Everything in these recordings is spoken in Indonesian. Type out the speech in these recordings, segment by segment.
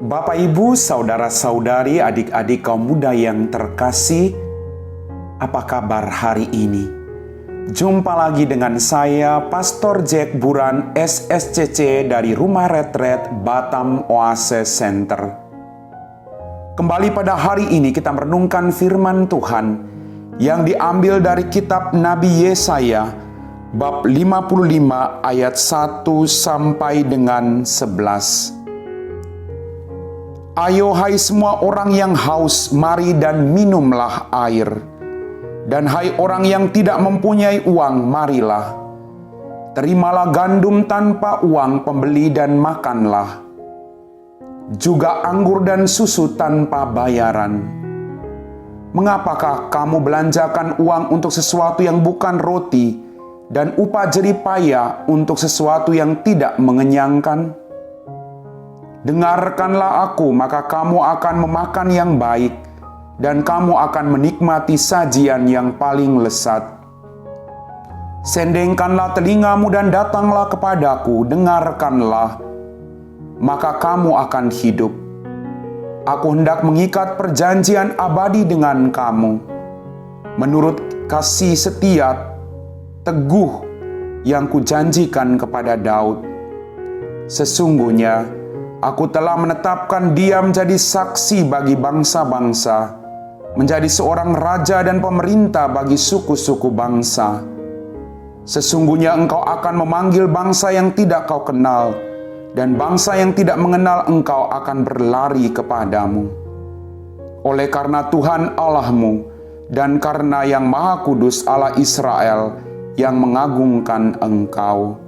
Bapak, Ibu, saudara-saudari, adik-adik kaum muda yang terkasih, apa kabar hari ini? Jumpa lagi dengan saya, Pastor Jack Buran, SSCC dari Rumah Retret Batam Oasis Center. Kembali pada hari ini kita merenungkan firman Tuhan yang diambil dari kitab Nabi Yesaya, bab 55 ayat 1 sampai dengan 11. Ayo hai semua orang yang haus, mari dan minumlah air. Dan hai orang yang tidak mempunyai uang, marilah. Terimalah gandum tanpa uang pembeli dan makanlah. Juga anggur dan susu tanpa bayaran. Mengapakah kamu belanjakan uang untuk sesuatu yang bukan roti, dan upah jerih payah untuk sesuatu yang tidak mengenyangkan? Dengarkanlah aku, maka kamu akan memakan yang baik, dan kamu akan menikmati sajian yang paling lesat. Sendengkanlah telingamu dan datanglah kepadaku, dengarkanlah, maka kamu akan hidup. Aku hendak mengikat perjanjian abadi dengan kamu, menurut kasih setia teguh yang kujanjikan kepada Daud. Sesungguhnya, aku telah menetapkan dia menjadi saksi bagi bangsa-bangsa, menjadi seorang raja dan pemerintah bagi suku-suku bangsa. Sesungguhnya engkau akan memanggil bangsa yang tidak kau kenal, dan bangsa yang tidak mengenal engkau akan berlari kepadamu. Oleh karena Tuhan Allahmu, dan karena yang Maha Kudus Allah Israel, yang mengagungkan engkau.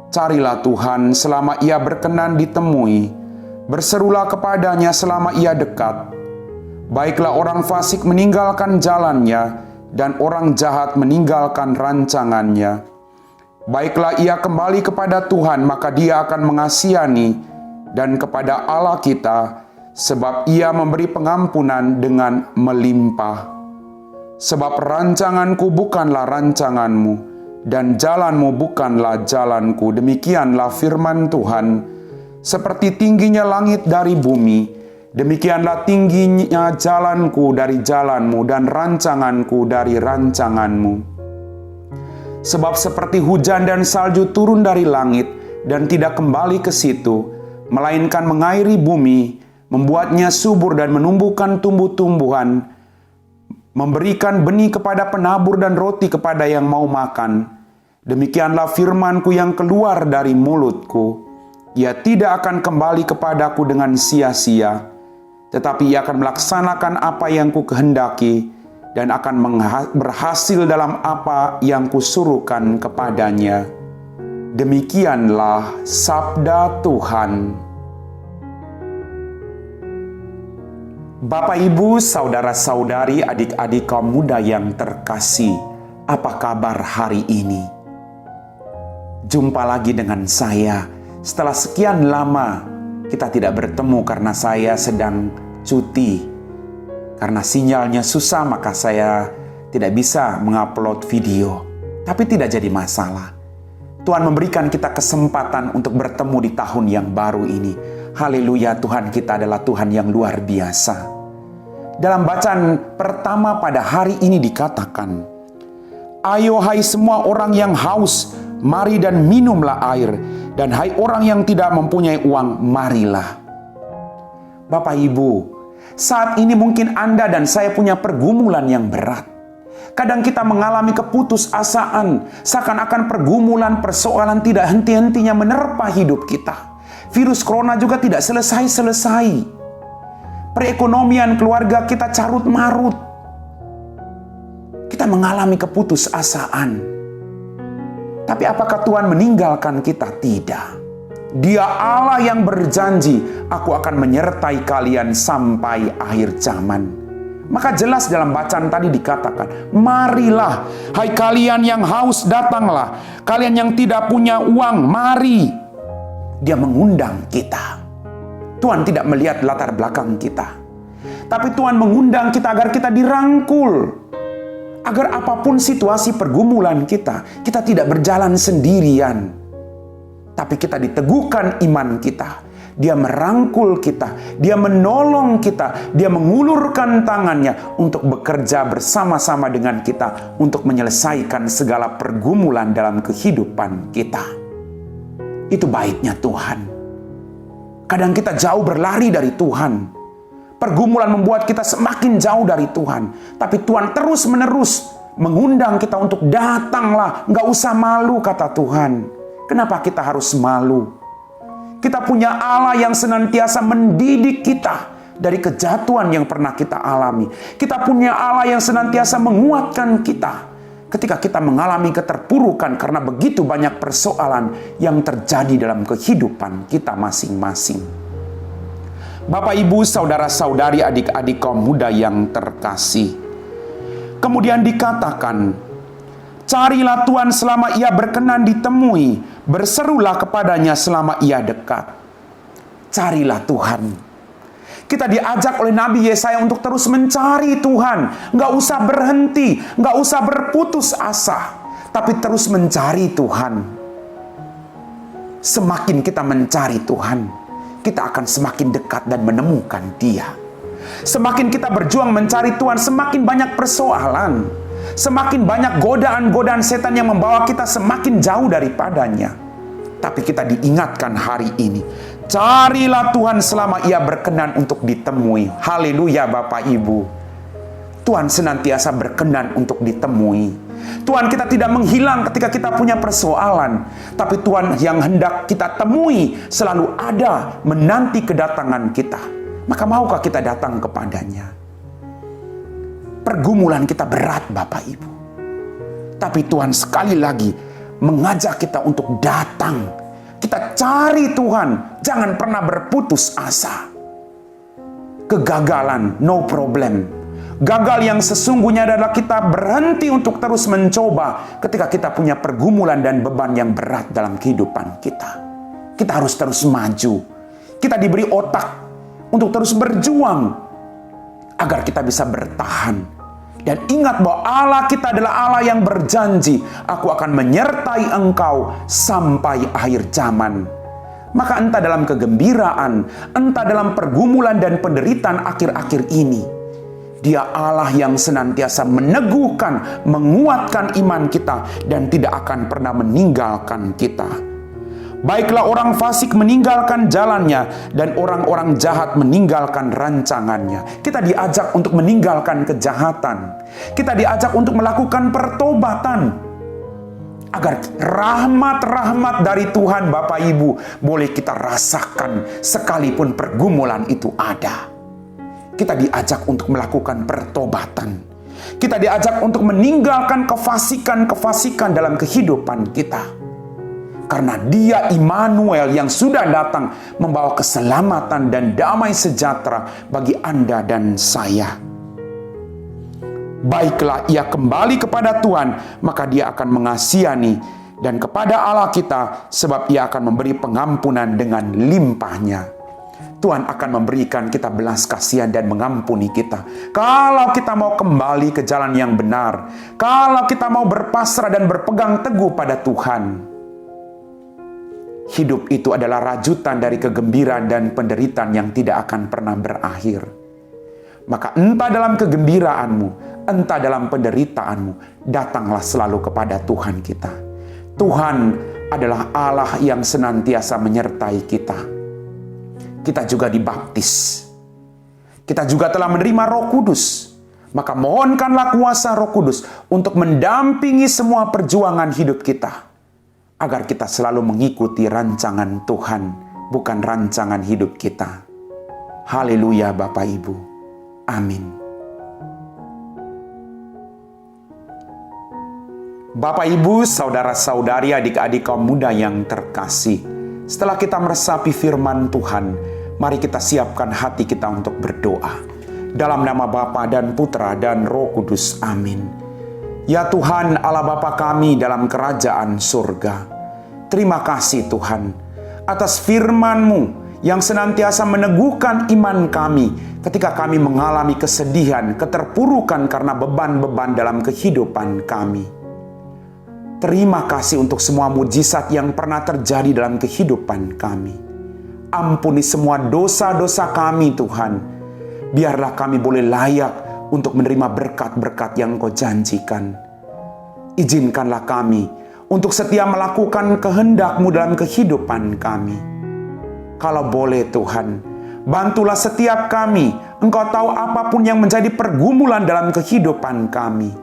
Carilah Tuhan selama ia berkenan ditemui, berserulah kepadanya selama ia dekat. Baiklah orang fasik meninggalkan jalannya, dan orang jahat meninggalkan rancangannya. Baiklah ia kembali kepada Tuhan, maka dia akan mengasihani, dan kepada Allah kita, sebab ia memberi pengampunan dengan melimpah. Sebab rancanganku bukanlah rancanganmu, dan jalanmu bukanlah jalanku. Demikianlah firman Tuhan. Seperti tingginya langit dari bumi, demikianlah tingginya jalanku dari jalanmu, dan rancanganku dari rancanganmu. Sebab seperti hujan dan salju turun dari langit, dan tidak kembali ke situ, melainkan mengairi bumi, membuatnya subur dan menumbuhkan tumbuh-tumbuhan, memberikan benih kepada penabur dan roti kepada yang mau makan. Demikianlah firmanku yang keluar dari mulutku. Ia tidak akan kembali kepadaku dengan sia-sia, tetapi ia akan melaksanakan apa yang ku kehendaki, dan akan berhasil dalam apa yang kusuruhkan kepadanya. Demikianlah sabda Tuhan. Bapak, Ibu, saudara-saudari, adik-adik kaum muda yang terkasih, apa kabar hari ini? Jumpa lagi dengan saya. Setelah sekian lama kita tidak bertemu karena saya sedang cuti. Karena sinyalnya susah, maka saya tidak bisa mengupload video. Tapi tidak jadi masalah. Tuhan memberikan kita kesempatan untuk bertemu di tahun yang baru ini. Haleluya, Tuhan kita adalah Tuhan yang luar biasa. Dalam bacaan pertama pada hari ini dikatakan, ayo hai semua orang yang haus, mari dan minumlah air. Dan hai orang yang tidak mempunyai uang, marilah. Bapak, Ibu, saat ini mungkin Anda dan saya punya pergumulan yang berat. Kadang kita mengalami keputusasaan, seakan-akan pergumulan, persoalan tidak henti-hentinya menerpa hidup kita. Virus corona juga tidak selesai-selesai. Perekonomian keluarga kita carut marut. Kita mengalami keputusasaan. Tapi apakah Tuhan meninggalkan kita? Tidak. Dia Allah yang berjanji, aku akan menyertai kalian sampai akhir zaman. Maka jelas dalam bacaan tadi dikatakan, marilah, hai kalian yang haus datanglah. Kalian yang tidak punya uang, mari. Dia mengundang kita. Tuhan tidak melihat latar belakang kita. Tapi Tuhan mengundang kita agar kita dirangkul. Agar apapun situasi pergumulan kita tidak berjalan sendirian. Tapi kita diteguhkan iman kita. Dia merangkul kita, Dia menolong kita, Dia mengulurkan tangannya untuk bekerja bersama-sama dengan kita untuk menyelesaikan segala pergumulan dalam kehidupan kita. Itu baiknya Tuhan. Kadang kita jauh berlari dari Tuhan. Pergumulan membuat kita semakin jauh dari Tuhan. Tapi Tuhan terus-menerus mengundang kita untuk datanglah. Nggak usah malu, kata Tuhan. Kenapa kita harus malu? Kita punya Allah yang senantiasa mendidik kita dari kejatuhan yang pernah kita alami. Kita punya Allah yang senantiasa menguatkan kita ketika kita mengalami keterpurukan karena begitu banyak persoalan yang terjadi dalam kehidupan kita masing-masing. Bapak, Ibu, saudara-saudari, adik-adik kaum muda yang terkasih. Kemudian dikatakan, carilah Tuhan selama Ia berkenan ditemui, berserulah kepadanya selama Ia dekat. Carilah Tuhan. Kita diajak oleh Nabi Yesaya untuk terus mencari Tuhan. Nggak usah berhenti, nggak usah berputus asa, tapi terus mencari Tuhan. Semakin kita mencari Tuhan, kita akan semakin dekat dan menemukan Dia. Semakin kita berjuang mencari Tuhan, semakin banyak persoalan, semakin banyak godaan-godaan setan yang membawa kita semakin jauh daripadanya. Tapi kita diingatkan hari ini, carilah Tuhan selama Ia berkenan untuk ditemui. Haleluya Bapak Ibu. Tuhan senantiasa berkenan untuk ditemui. Tuhan kita tidak menghilang ketika kita punya persoalan. Tapi Tuhan yang hendak kita temui selalu ada menanti kedatangan kita. Maka maukah kita datang kepadanya? Pergumulan kita berat Bapak Ibu. Tapi Tuhan sekali lagi mengajak kita untuk datang. Kita cari Tuhan. Jangan pernah berputus asa. Kegagalan, no problem. Gagal yang sesungguhnya adalah kita berhenti untuk terus mencoba ketika kita punya pergumulan dan beban yang berat dalam kehidupan kita. Kita harus terus maju. Kita diberi otak untuk terus berjuang agar kita bisa bertahan. Dan ingat bahwa Allah kita adalah Allah yang berjanji, aku akan menyertai engkau sampai akhir zaman. Maka entah dalam kegembiraan, entah dalam pergumulan dan penderitaan akhir-akhir ini, Dia Allah yang senantiasa meneguhkan, menguatkan iman kita dan tidak akan pernah meninggalkan kita. Baiklah orang fasik meninggalkan jalannya dan orang-orang jahat meninggalkan rancangannya. Kita diajak untuk meninggalkan kejahatan. Kita diajak untuk melakukan pertobatan. Agar rahmat-rahmat dari Tuhan Bapak Ibu boleh kita rasakan sekalipun pergumulan itu ada. Kita diajak untuk melakukan pertobatan. Kita diajak untuk meninggalkan kefasikan-kefasikan dalam kehidupan kita. Karena Dia Immanuel yang sudah datang membawa keselamatan dan damai sejahtera bagi Anda dan saya. Baiklah ia kembali kepada Tuhan, maka Dia akan mengasihani, dan kepada Allah kita, sebab Ia akan memberi pengampunan dengan limpahnya. Tuhan akan memberikan kita belas kasihan dan mengampuni kita. Kalau kita mau kembali ke jalan yang benar, kalau kita mau berpasrah dan berpegang teguh pada Tuhan. Hidup itu adalah rajutan dari kegembiraan dan penderitaan yang tidak akan pernah berakhir. Maka entah dalam kegembiraanmu, entah dalam penderitaanmu, datanglah selalu kepada Tuhan kita. Tuhan adalah Allah yang senantiasa menyertai kita. Kita juga dibaptis. Kita juga telah menerima Roh Kudus. Maka mohonkanlah kuasa Roh Kudus untuk mendampingi semua perjuangan hidup kita. Agar kita selalu mengikuti rancangan Tuhan, bukan rancangan hidup kita. Haleluya Bapak Ibu. Amin. Bapak Ibu, saudara-saudari, adik-adik kaum muda yang terkasih. Setelah kita meresapi firman Tuhan, mari kita siapkan hati kita untuk berdoa. Dalam nama Bapa dan Putra dan Roh Kudus. Amin. Ya Tuhan, Allah Bapa kami dalam kerajaan surga. Terima kasih Tuhan atas firman-Mu yang senantiasa meneguhkan iman kami ketika kami mengalami kesedihan, keterpurukan karena beban-beban dalam kehidupan kami. Terima kasih untuk semua mujizat yang pernah terjadi dalam kehidupan kami. Ampuni semua dosa-dosa kami Tuhan. Biarlah kami boleh layak untuk menerima berkat-berkat yang Engkau janjikan. Izinkanlah kami untuk setia melakukan kehendak-Mu dalam kehidupan kami. Kalau boleh Tuhan, bantulah setiap kami. Engkau tahu apapun yang menjadi pergumulan dalam kehidupan kami.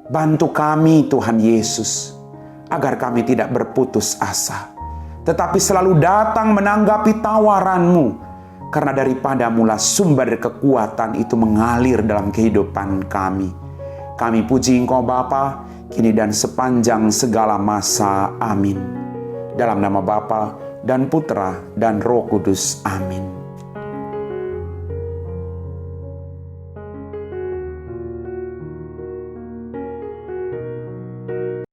Bantu kami Tuhan Yesus, agar kami tidak berputus asa, tetapi selalu datang menanggapi tawaran-Mu. Karena daripada-Mu sumber kekuatan itu mengalir dalam kehidupan kami. Kami puji Engkau Bapa, kini dan sepanjang segala masa. Amin. Dalam nama Bapa dan Putra dan Roh Kudus. Amin.